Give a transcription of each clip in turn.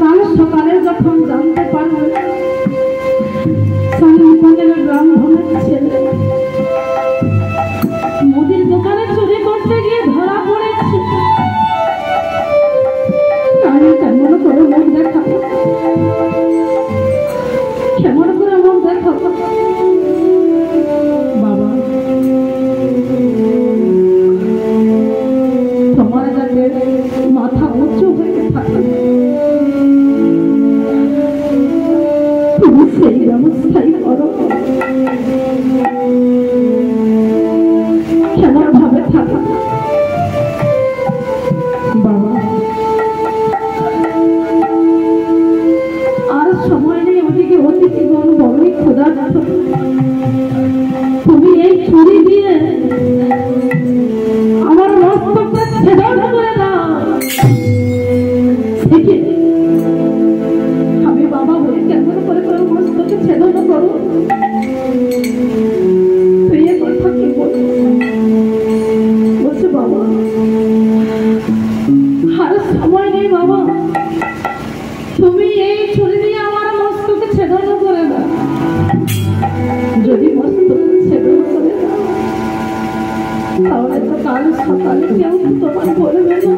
কাল সকালে যখন জানতে পারবে সেই ব্যবস্থাই করো। কেমন ভাবে থাকা বাবা, আর সময় নেই। ওদিকে অতিথিগণ বড়ই ক্ষুধার্ত। তুমি এই ছুরি দিয়ে আমার মস্তকটা ছেদন করে দাও। আমি বাবা বলে কেমন করে করে মস্তকে ছেদন করো? তুই এ কথা কি বলছে বাবা? আর সময় নেই বাবা, তুমি এই ছুরি দিয়ে আমার মস্তকে ছেদন করে দাও। যদি মস্তকে ছেদন করে দাও তাহলে তো কাল সকালে কেউ তোমার বলবে না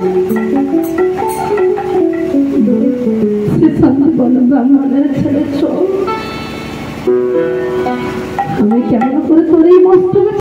ব্রাহ্মণের ছেলে চোখ। আমি কেমন করে তোর এই মস্তকে